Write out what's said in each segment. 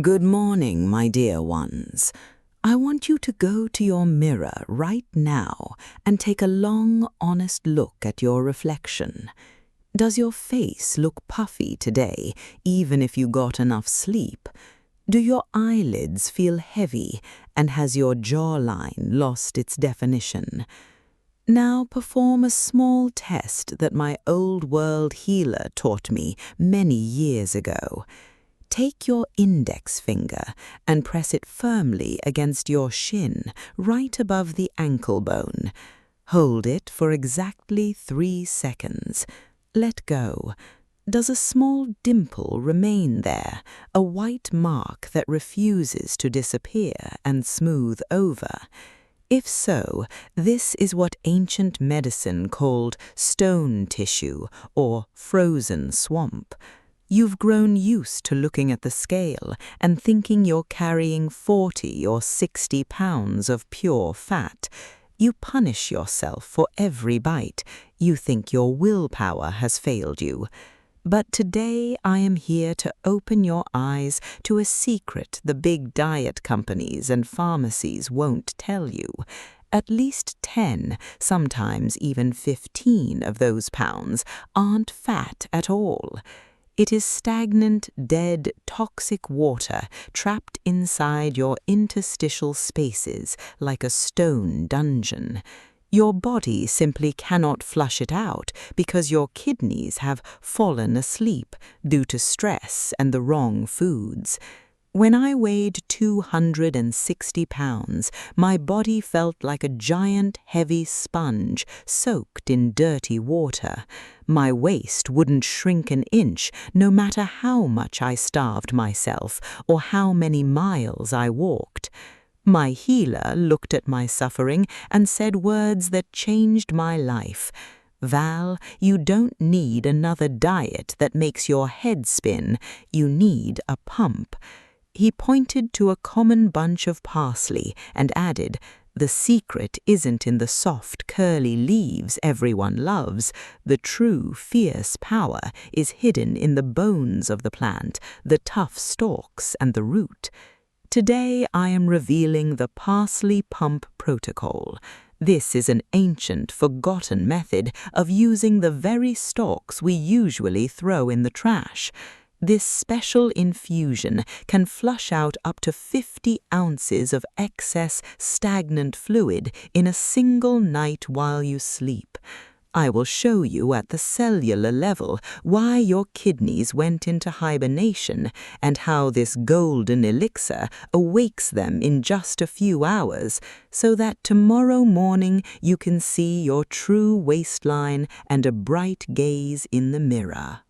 Good morning, my dear ones. I want you to go to your mirror right now and take a long, honest look at your reflection. Does your face look puffy today, even if you got enough sleep? Do your eyelids feel heavy, and has your jawline lost its definition? Now perform a small test that my old world healer taught me many years ago. Take your index finger and press it firmly against your shin, right above the ankle bone. Hold it for exactly 3 seconds. Let go. Does a small dimple remain there, a white mark that refuses to disappear and smooth over? If so, this is what ancient medicine called stone tissue or frozen swamp. You've grown used to looking at the scale and thinking you're carrying 40 or 60 pounds of pure fat. You punish yourself for every bite. You think your willpower has failed you. But today I am here to open your eyes to a secret the big diet companies and pharmacies won't tell you. At least 10, sometimes even 15 of those pounds aren't fat at all. It is stagnant, dead, toxic water trapped inside your interstitial spaces like a stone dungeon. Your body simply cannot flush it out because your kidneys have fallen asleep due to stress and the wrong foods. When I weighed 260 pounds, my body felt like a giant, heavy sponge soaked in dirty water. My waist wouldn't shrink an inch, no matter how much I starved myself or how many miles I walked. My healer looked at my suffering and said words that changed my life. "Val, you don't need another diet that makes your head spin. You need a pump." He pointed to a common bunch of parsley and added, "The secret isn't in the soft, curly leaves everyone loves. The true, fierce power is hidden in the bones of the plant, the tough stalks and the root." Today I am revealing the Parsley Pump Protocol. This is an ancient, forgotten method of using the very stalks we usually throw in the trash. This special infusion can flush out up to 50 ounces of excess stagnant fluid in a single night while you sleep. I will show you at the cellular level why your kidneys went into hibernation and how this golden elixir awakes them in just a few hours, so that tomorrow morning you can see your true waistline and a bright gaze in the mirror.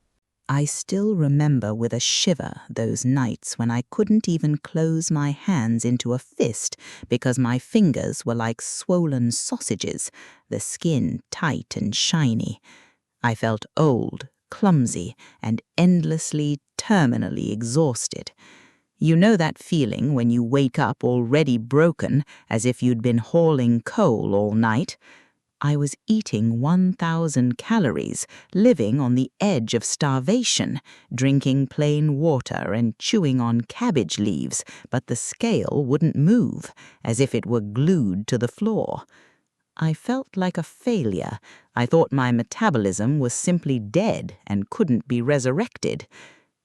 I still remember with a shiver those nights when I couldn't even close my hands into a fist because my fingers were like swollen sausages, the skin tight and shiny. I felt old, clumsy, and endlessly, terminally exhausted. You know that feeling when you wake up already broken, as if you'd been hauling coal all night? I was eating 1,000 calories, living on the edge of starvation, drinking plain water and chewing on cabbage leaves, but the scale wouldn't move, as if it were glued to the floor. I felt like a failure. I thought my metabolism was simply dead and couldn't be resurrected.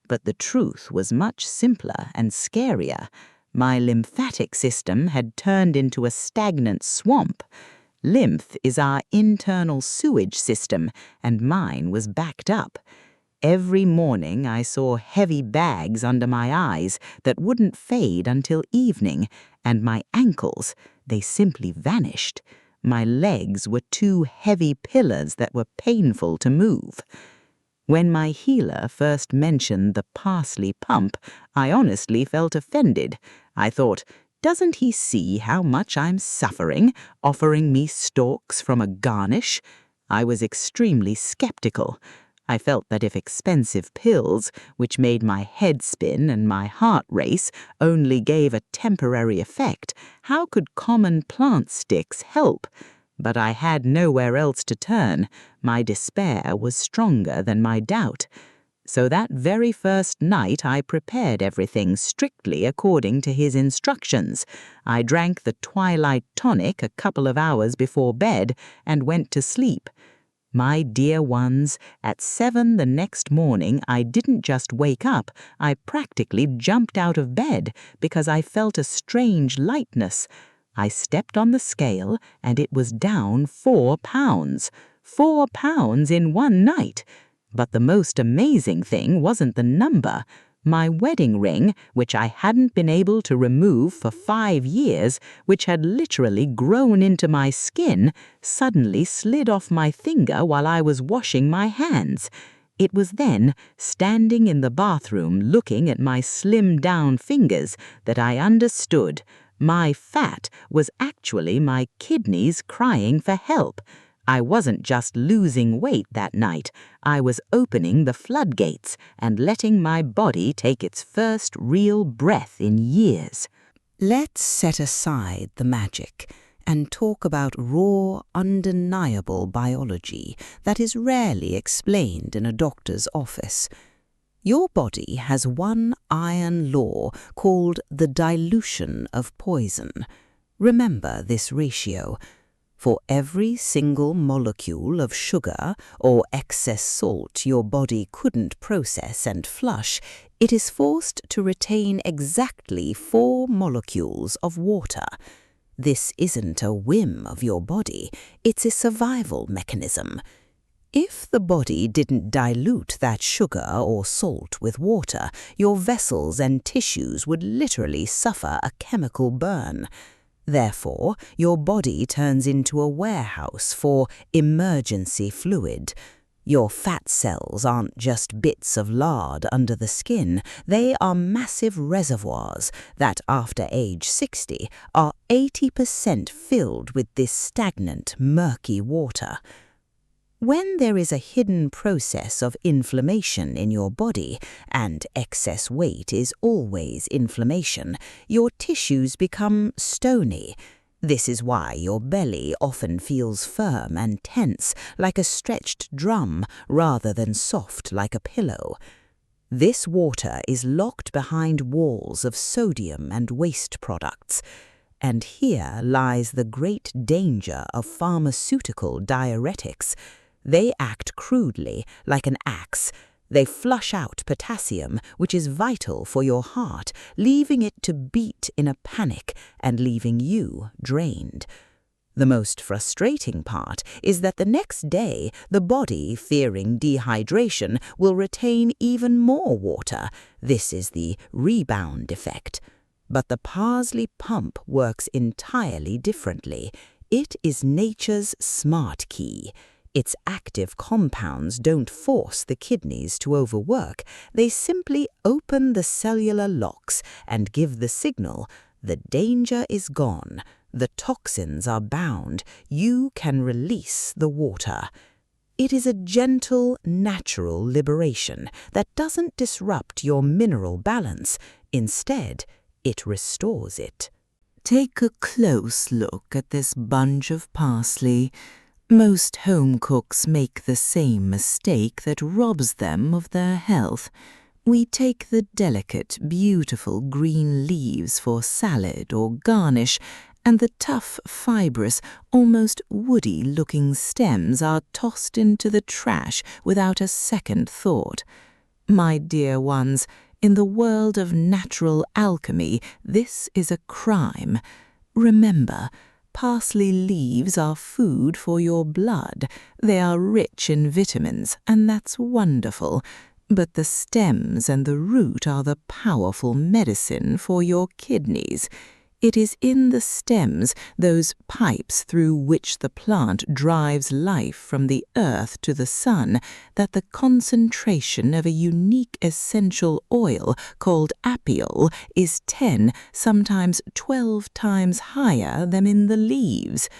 But the truth was much simpler and scarier. My lymphatic system had turned into a stagnant swamp. Lymph is our internal sewage system, and mine was backed up. Every morning I saw heavy bags under my eyes that wouldn't fade until evening, and my ankles, they simply vanished. My legs were 2 heavy pillars that were painful to move. When my healer first mentioned the parsley pump, I honestly felt offended. I thought, doesn't he see how much I'm suffering, offering me stalks from a garnish? I was extremely skeptical. I felt that if expensive pills, which made my head spin and my heart race, only gave a temporary effect, how could common plant sticks help? But I had nowhere else to turn. My despair was stronger than my doubt. So that very first night I prepared everything strictly according to his instructions. I drank the twilight tonic a couple of hours before bed and went to sleep. My dear ones, at 7 the next morning I didn't just wake up, I practically jumped out of bed because I felt a strange lightness. I stepped on the scale and it was down 4 pounds. 4 pounds in one night. But the most amazing thing wasn't the number. My wedding ring, which I hadn't been able to remove for 5 years, which had literally grown into my skin, suddenly slid off my finger while I was washing my hands. It was then, standing in the bathroom looking at my slimmed-down fingers, that I understood. My fat was actually my kidneys crying for help. I wasn't just losing weight that night. I was opening the floodgates and letting my body take its first real breath in years. Let's set aside the magic and talk about raw, undeniable biology that is rarely explained in a doctor's office. Your body has one iron law called the dilution of poison. Remember this ratio. For every single molecule of sugar or excess salt your body couldn't process and flush, it is forced to retain exactly 4 molecules of water. This isn't a whim of your body, it's a survival mechanism. If the body didn't dilute that sugar or salt with water, your vessels and tissues would literally suffer a chemical burn. Therefore, your body turns into a warehouse for emergency fluid. Your fat cells aren't just bits of lard under the skin, they are massive reservoirs that, after age 60, are 80% filled with this stagnant, murky water. When there is a hidden process of inflammation in your body, and excess weight is always inflammation, your tissues become stony. This is why your belly often feels firm and tense, like a stretched drum, rather than soft like a pillow. This water is locked behind walls of sodium and waste products. And here lies the great danger of pharmaceutical diuretics. They act crudely, like an axe. They flush out potassium, which is vital for your heart, leaving it to beat in a panic and leaving you drained. The most frustrating part is that the next day, the body, fearing dehydration, will retain even more water. This is the rebound effect. But the parsley pump works entirely differently. It is nature's smart key. Its active compounds don't force the kidneys to overwork. They simply open the cellular locks and give the signal, the danger is gone, the toxins are bound, you can release the water. It is a gentle, natural liberation that doesn't disrupt your mineral balance. Instead, it restores it. Take a close look at this bunch of parsley. Most home cooks make the same mistake that robs them of their health. We take the delicate, beautiful green leaves for salad or garnish, and the tough, fibrous, almost woody-looking stems are tossed into the trash without a second thought. My dear ones, in the world of natural alchemy, this is a crime. Remember, parsley leaves are food for your blood. They are rich in vitamins, and that's wonderful. But the stems and the root are the powerful medicine for your kidneys. It is in the stems, those pipes through which the plant drives life from the earth to the sun, that the concentration of a unique essential oil called apiol is 10, sometimes 12 times higher than in the leaves.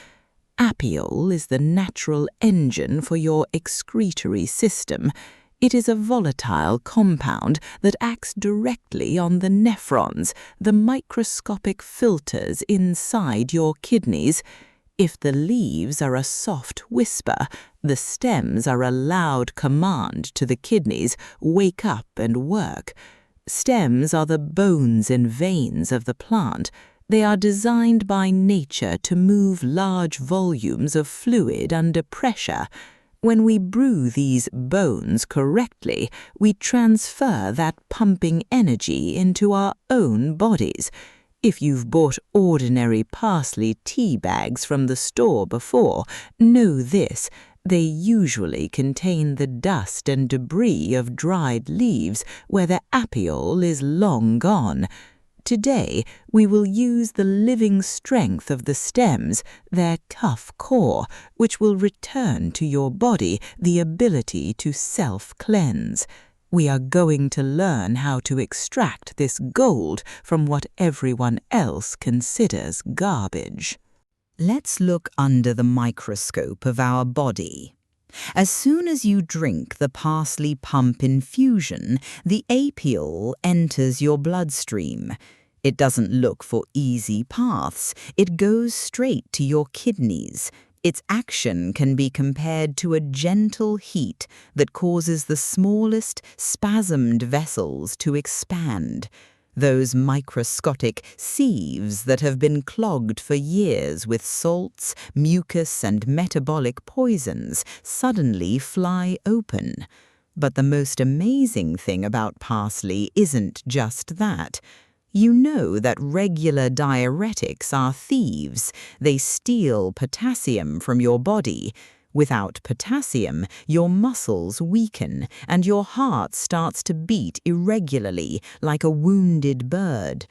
Apiol is the natural engine for your excretory system. It is a volatile compound that acts directly on the nephrons, the microscopic filters inside your kidneys. If the leaves are a soft whisper, the stems are a loud command to the kidneys, wake up and work. Stems are the bones and veins of the plant. They are designed by nature to move large volumes of fluid under pressure. When we brew these bones correctly, we transfer that pumping energy into our own bodies. If you've bought ordinary parsley tea bags from the store before, know this: they usually contain the dust and debris of dried leaves where the apiole is long gone. Today, we will use the living strength of the stems, their tough core, which will return to your body the ability to self-cleanse. We are going to learn how to extract this gold from what everyone else considers garbage. Let's look under the microscope of our body. As soon as you drink the parsley pump infusion, the apiole enters your bloodstream. It doesn't look for easy paths. It goes straight to your kidneys. Its action can be compared to a gentle heat that causes the smallest spasmed vessels to expand. Those microscopic sieves that have been clogged for years with salts, mucus, and metabolic poisons suddenly fly open. But the most amazing thing about parsley isn't just that. You know that regular diuretics are thieves. They steal potassium from your body. Without potassium, your muscles weaken and your heart starts to beat irregularly like a wounded bird.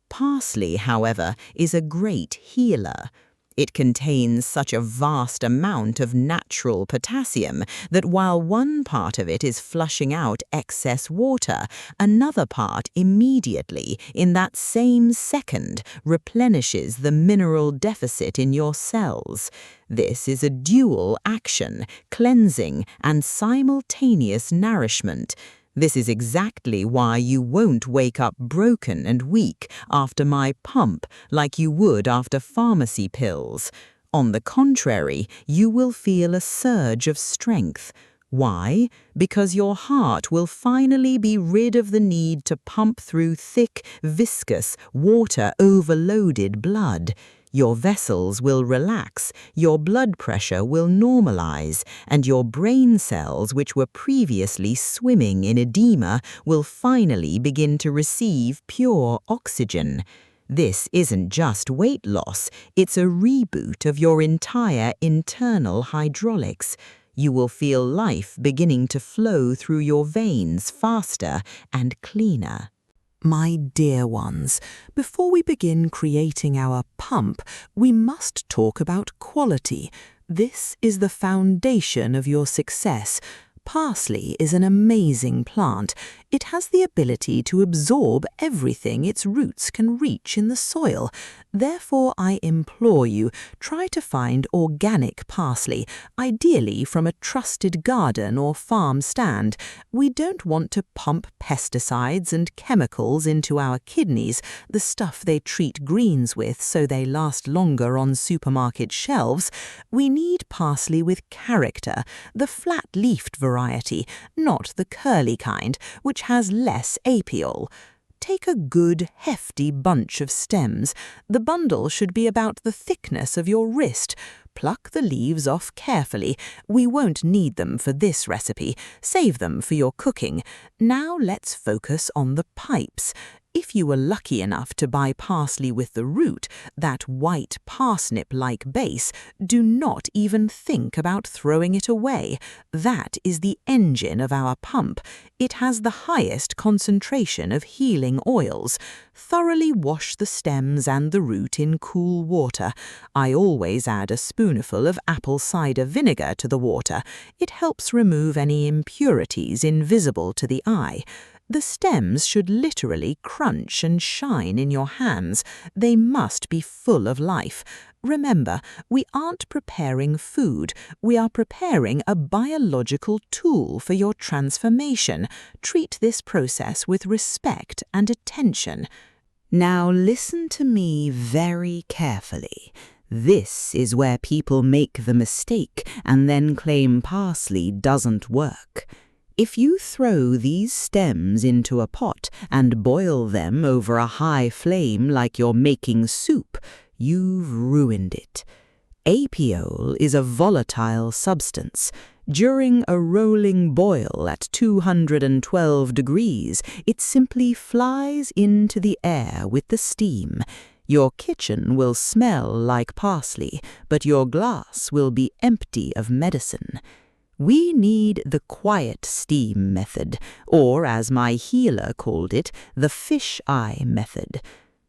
Parsley, however, is a great healer. It contains such a vast amount of natural potassium that while one part of it is flushing out excess water, another part immediately, in that same second, replenishes the mineral deficit in your cells. This is a dual action, cleansing and simultaneous nourishment. This is exactly why you won't wake up broken and weak after my pump like you would after pharmacy pills. On the contrary, you will feel a surge of strength. Why? Because your heart will finally be rid of the need to pump through thick, viscous, water-overloaded blood. Your vessels will relax, your blood pressure will normalize, and your brain cells, which were previously swimming in edema, will finally begin to receive pure oxygen. This isn't just weight loss, it's a reboot of your entire internal hydraulics. You will feel life beginning to flow through your veins faster and cleaner. My dear ones, before we begin creating our pump, we must talk about quality. This is the foundation of your success. Parsley is an amazing plant. It has the ability to absorb everything its roots can reach in the soil. Therefore, I implore you, try to find organic parsley, ideally from a trusted garden or farm stand. We don't want to pump pesticides and chemicals into our kidneys, the stuff they treat greens with so they last longer on supermarket shelves. We need parsley with character, the flat-leafed variety, not the curly kind, which has less apiole. Take a good, hefty bunch of stems. The bundle should be about the thickness of your wrist. Pluck the leaves off carefully. We won't need them for this recipe. Save them for your cooking. Now let's focus on the pipes. If you were lucky enough to buy parsley with the root, that white parsnip-like base, do not even think about throwing it away. That is the engine of our pump. It has the highest concentration of healing oils. Thoroughly wash the stems and the root in cool water. I always add a spoonful of apple cider vinegar to the water. It helps remove any impurities invisible to the eye. The stems should literally crunch and shine in your hands. They must be full of life. Remember, we aren't preparing food. We are preparing a biological tool for your transformation. Treat this process with respect and attention. Now listen to me very carefully. This is where people make the mistake and then claim parsley doesn't work. If you throw these stems into a pot and boil them over a high flame like you're making soup, you've ruined it. Apiole is a volatile substance. During a rolling boil at 212 degrees, it simply flies into the air with the steam. Your kitchen will smell like parsley, but your glass will be empty of medicine. We need the quiet steam method, or as my healer called it, the fish eye method.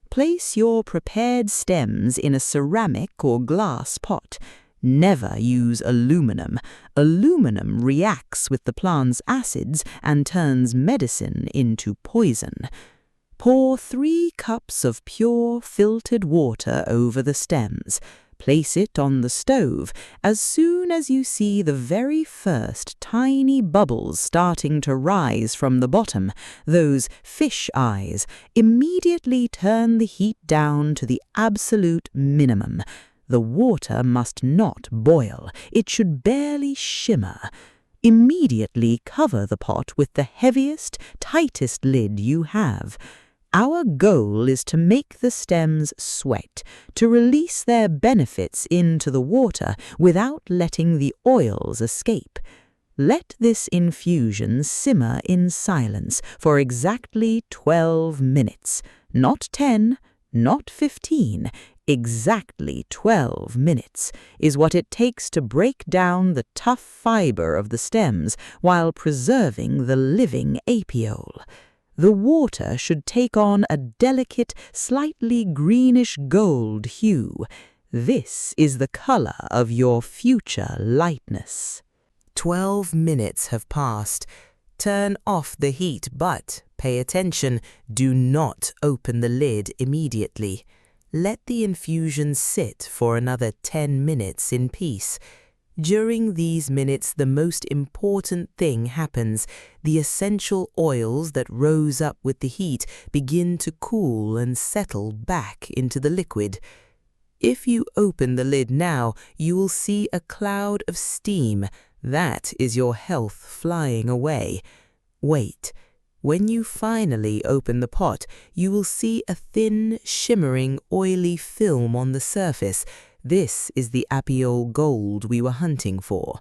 Place your prepared stems in a ceramic or glass pot. Never use aluminum. Aluminum reacts with the plant's acids and turns medicine into poison. Pour 3 cups of pure filtered water over the stems. Place it on the stove. As soon as you see the very first tiny bubbles starting to rise from the bottom, those fish eyes, immediately turn the heat down to the absolute minimum. The water must not boil. It should barely shimmer. Immediately cover the pot with the heaviest, tightest lid you have. Our goal is to make the stems sweat, to release their benefits into the water without letting the oils escape. Let this infusion simmer in silence for exactly 12 minutes. Not 10, not 15, exactly 12 minutes is what it takes to break down the tough fiber of the stems while preserving the living apiole. The water should take on a delicate, slightly greenish gold hue. This is the color of your future lightness. 12 minutes have passed. Turn off the heat, but pay attention. Do not open the lid immediately. Let the infusion sit for another 10 minutes in peace. During these minutes, the most important thing happens. The essential oils that rose up with the heat begin to cool and settle back into the liquid. If you open the lid now, you will see a cloud of steam. That is your health flying away. Wait. When you finally open the pot, you will see a thin, shimmering, oily film on the surface. This is the apiole gold we were hunting for.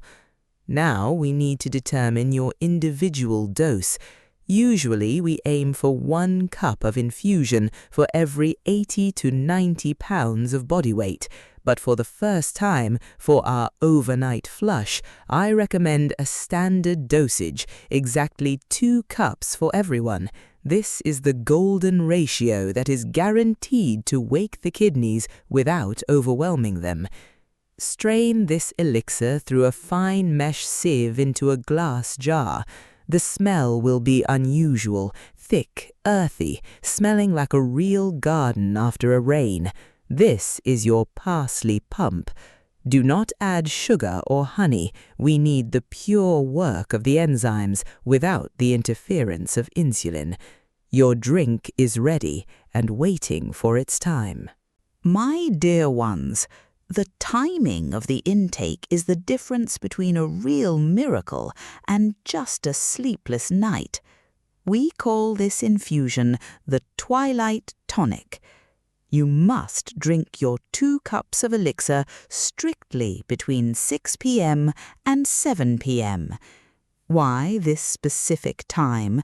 Now we need to determine your individual dose. Usually we aim for 1 cup of infusion for every 80 to 90 pounds of body weight. But for the first time, for our overnight flush, I recommend a standard dosage, exactly 2 cups for everyone. This is the golden ratio that is guaranteed to wake the kidneys without overwhelming them. Strain this elixir through a fine mesh sieve into a glass jar. The smell will be unusual, thick, earthy, smelling like a real garden after a rain. This is your parsley pump. Do not add sugar or honey. We need the pure work of the enzymes without the interference of insulin. Your drink is ready and waiting for its time. My dear ones, the timing of the intake is the difference between a real miracle and just a sleepless night. We call this infusion the Twilight Tonic. You must drink your 2 cups of elixir strictly between 6 p.m. and 7 p.m. Why this specific time?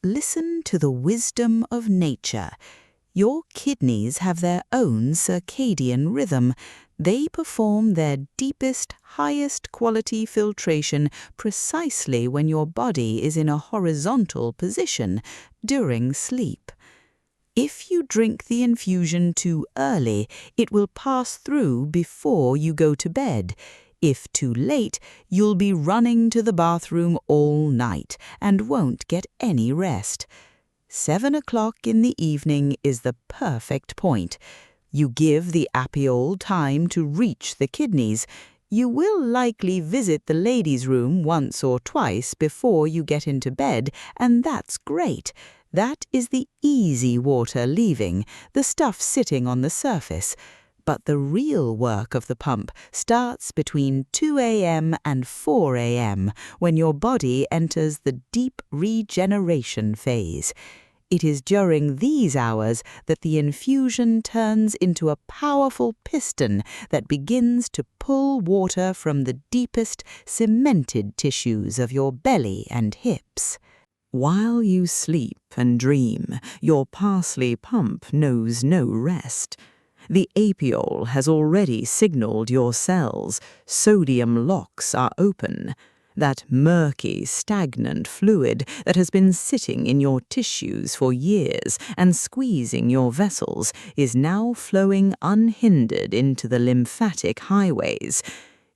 Listen to the wisdom of nature. Your kidneys have their own circadian rhythm. They perform their deepest, highest quality filtration precisely when your body is in a horizontal position during sleep. If you drink the infusion too early, it will pass through before you go to bed. If too late, you'll be running to the bathroom all night and won't get any rest. 7 o'clock in the evening is the perfect point. You give the apiole time to reach the kidneys. You will likely visit the ladies' room once or twice before you get into bed, and that's great. That is the easy water leaving, the stuff sitting on the surface. But the real work of the pump starts between 2 a.m. and 4 a.m. when your body enters the deep regeneration phase. It is during these hours that the infusion turns into a powerful piston that begins to pull water from the deepest cemented tissues of your belly and hips. While you sleep and dream, your parsley pump knows no rest. The apiole has already signaled your cells. Sodium locks are open. That murky, stagnant fluid that has been sitting in your tissues for years and squeezing your vessels is now flowing unhindered into the lymphatic highways.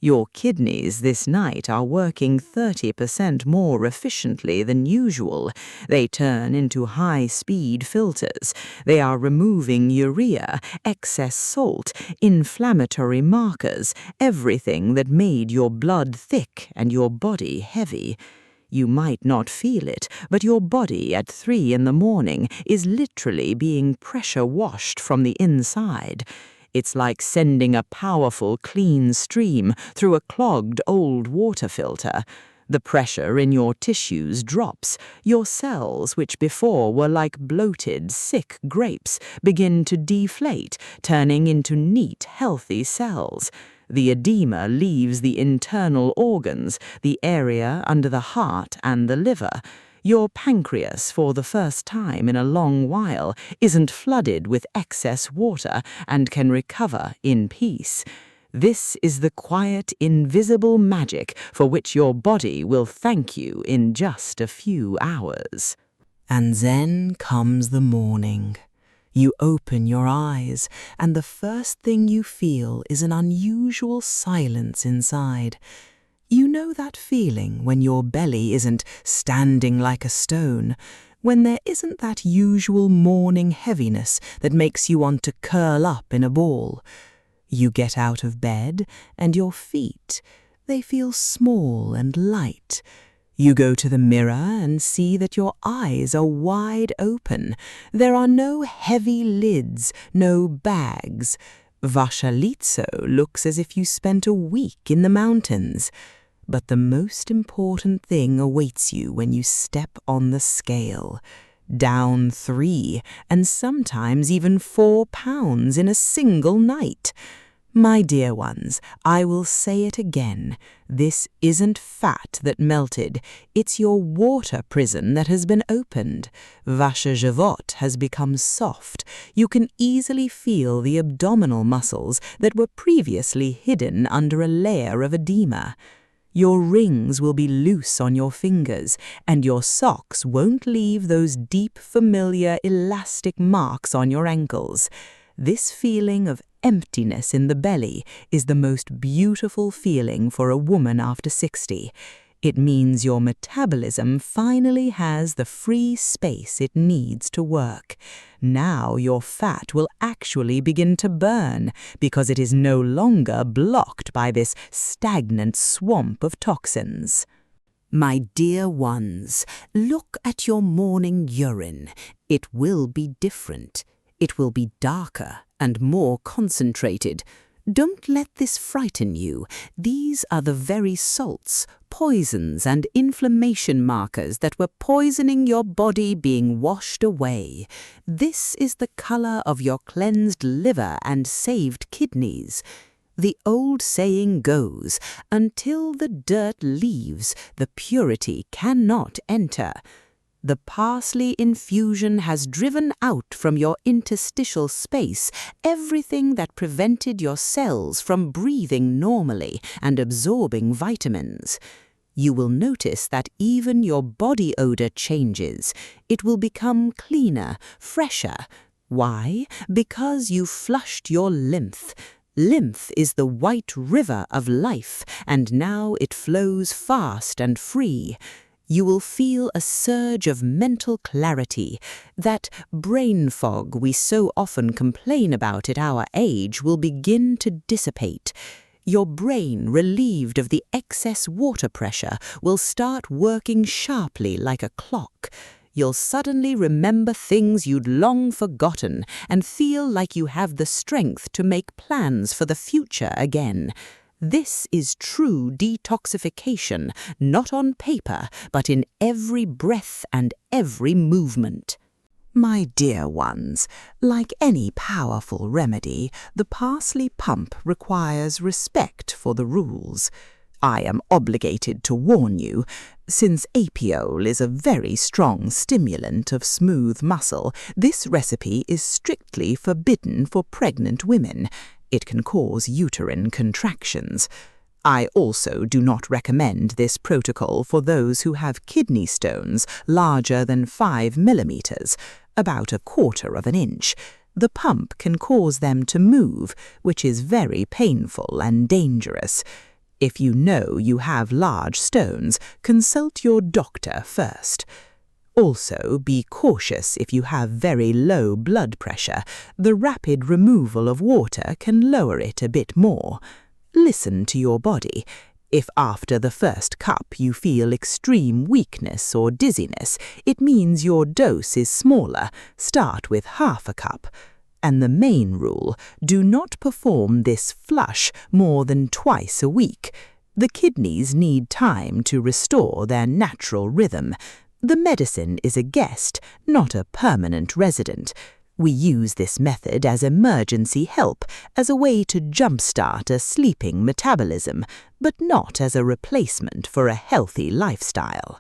Your kidneys this night are working 30% more efficiently than usual. They turn into high-speed filters. They are removing urea, excess salt, inflammatory markers, everything that made your blood thick and your body heavy. You might not feel it, but your body at 3 in the morning is literally being pressure-washed from the inside. It's like sending a powerful, clean stream through a clogged old water filter. The pressure in your tissues drops. Your cells, which before were like bloated, sick grapes, begin to deflate, turning into neat, healthy cells. The edema leaves the internal organs, the area under the heart and the liver. Your pancreas, for the first time in a long while, isn't flooded with excess water and can recover in peace. This is the quiet, invisible magic for which your body will thank you in just a few hours. And then comes the morning. You open your eyes, and the first thing you feel is an unusual silence inside. You know that feeling when your belly isn't standing like a stone, when there isn't that usual morning heaviness that makes you want to curl up in a ball. You get out of bed, and your feet, they feel small and light. You go to the mirror and see that your eyes are wide open. There are no heavy lids, no bags. Vashalitso looks as if you spent a week in the mountains. But the most important thing awaits you when you step on the scale. Down 3 and sometimes even 4 pounds in a single night. My dear ones, I will say it again. This isn't fat that melted. It's your water prison that has been opened. Vaše život has become soft. You can easily feel the abdominal muscles that were previously hidden under a layer of edema. Your rings will be loose on your fingers, and your socks won't leave those deep, familiar, elastic marks on your ankles. This feeling of emptiness in the belly is the most beautiful feeling for a woman after 60. It means your metabolism finally has the free space it needs to work. Now your fat will actually begin to burn because it is no longer blocked by this stagnant swamp of toxins. My dear ones, look at your morning urine. It will be different. It will be darker and more concentrated. Don't let this frighten you. These are the very salts, poisons and inflammation markers that were poisoning your body being washed away. This is the color of your cleansed liver and saved kidneys. The old saying goes, until the dirt leaves, the purity cannot enter. The parsley infusion has driven out from your interstitial space everything that prevented your cells from breathing normally and absorbing vitamins. You will notice that even your body odor changes. It will become cleaner, fresher. Why? Because you flushed your lymph. Lymph is the white river of life, and now it flows fast and free. You will feel a surge of mental clarity. That brain fog we so often complain about at our age will begin to dissipate. Your brain, relieved of the excess water pressure, will start working sharply like a clock. you'll suddenly remember things you'd long forgotten and feel like you have the strength to make plans for the future again. This is true detoxification, not on paper, but in every breath and every movement. My dear ones, like any powerful remedy, the parsley pump requires respect for the rules. I am obligated to warn you, since apiole is a very strong stimulant of smooth muscle, this recipe is strictly forbidden for pregnant women. It can cause uterine contractions. I also do not recommend this protocol for those who have kidney stones larger than 5 millimeters, about 1/4 of an inch. The pump can cause them to move, which is very painful and dangerous. If you know you have large stones, consult your doctor first. Also, be cautious if you have very low blood pressure. The rapid removal of water can lower it a bit more. Listen to your body. If after the first cup you feel extreme weakness or dizziness, it means your dose is smaller. Start with 1/2 cup. And the main rule, do not perform this flush more than twice a week. The kidneys need time to restore their natural rhythm. The medicine is a guest, not a permanent resident. We use this method as emergency help, as a way to jumpstart a sleeping metabolism, but not as a replacement for a healthy lifestyle.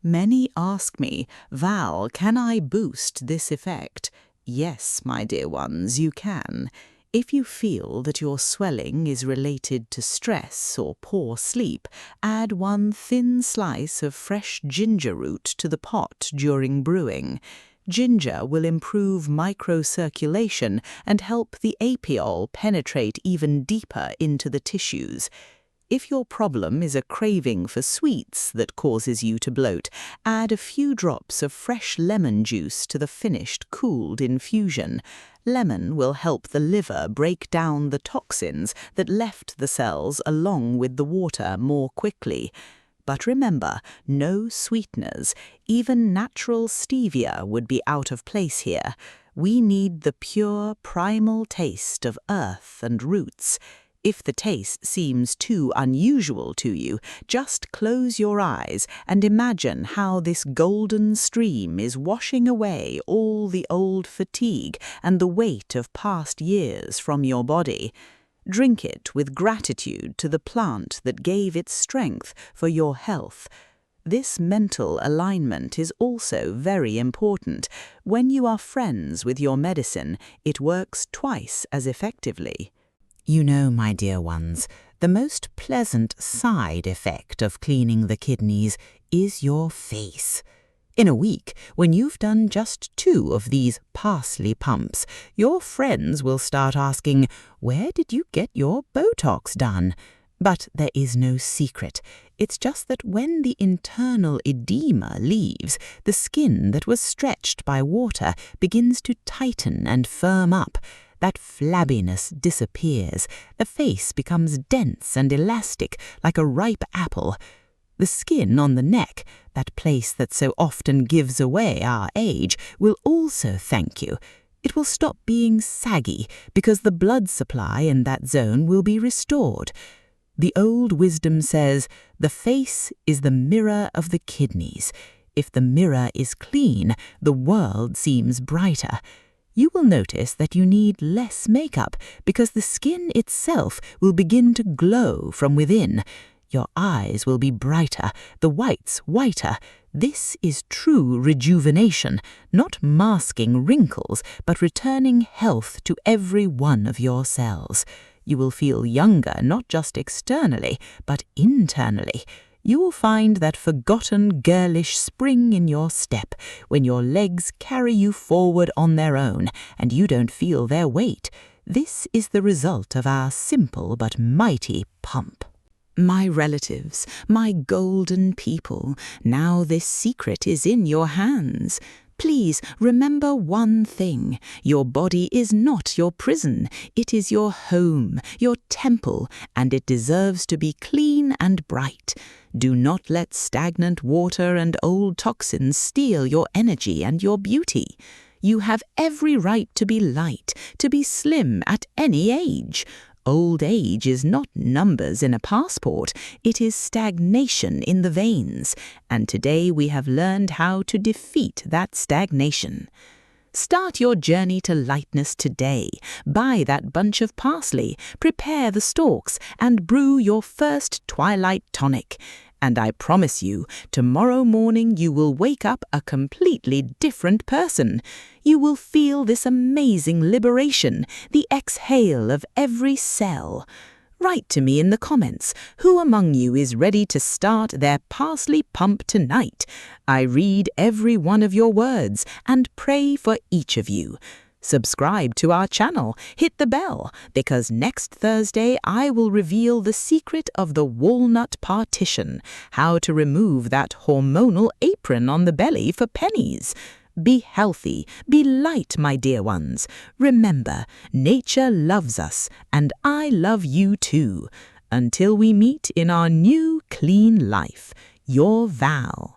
Many ask me, Val, can I boost this effect? Yes, my dear ones, you can. If you feel that your swelling is related to stress or poor sleep, add 1 thin slice of fresh ginger root to the pot during brewing. Ginger will improve microcirculation and help the apiole penetrate even deeper into the tissues. If your problem is a craving for sweets that causes you to bloat, add a few drops of fresh lemon juice to the finished cooled infusion. Lemon will help the liver break down the toxins that left the cells along with the water more quickly. But remember, no sweeteners. Even natural stevia would be out of place here. We need the pure, primal taste of earth and roots. If the taste seems too unusual to you, just close your eyes and imagine how this golden stream is washing away all the old fatigue and the weight of past years from your body. Drink it with gratitude to the plant that gave its strength for your health. This mental alignment is also very important. When you are friends with your medicine, it works twice as effectively. You know, my dear ones, the most pleasant side effect of cleaning the kidneys is your face. In a week, when you've done just 2 of these parsley pumps, your friends will start asking, "Where did you get your Botox done?" But there is no secret. It's just that when the internal edema leaves, the skin that was stretched by water begins to tighten and firm up. That flabbiness disappears. The face becomes dense and elastic, like a ripe apple. The skin on the neck, that place that so often gives away our age, will also thank you. It will stop being saggy because the blood supply in that zone will be restored. The old wisdom says, the face is the mirror of the kidneys. If the mirror is clean, the world seems brighter. You will notice that you need less makeup because the skin itself will begin to glow from within. Your eyes will be brighter, the whites whiter. This is true rejuvenation, not masking wrinkles, but returning health to every one of your cells. You will feel younger not just externally, but internally. You will find that forgotten girlish spring in your step when your legs carry you forward on their own and you don't feel their weight. This is the result of our simple but mighty pump. My relatives, my golden people, now this secret is in your hands. Please remember one thing. Your body is not your prison. It is your home, your temple, and it deserves to be clean and bright. Do not let stagnant water and old toxins steal your energy and your beauty. You have every right to be light, to be slim at any age. Old age is not numbers in a passport, it is stagnation in the veins, and today we have learned how to defeat that stagnation. Start your journey to lightness today. Buy that bunch of parsley, prepare the stalks, and brew your first twilight tonic. And I promise you, tomorrow morning you will wake up a completely different person. You will feel this amazing liberation, the exhale of every cell. Write to me in the comments, who among you is ready to start their parsley pump tonight? I read every one of your words and pray for each of you. Subscribe to our channel, hit the bell, because next Thursday I will reveal the secret of the walnut partition, how to remove that hormonal apron on the belly for pennies. Be healthy, be light, my dear ones. Remember, nature loves us, and I love you too. Until we meet in our new clean life, your Val.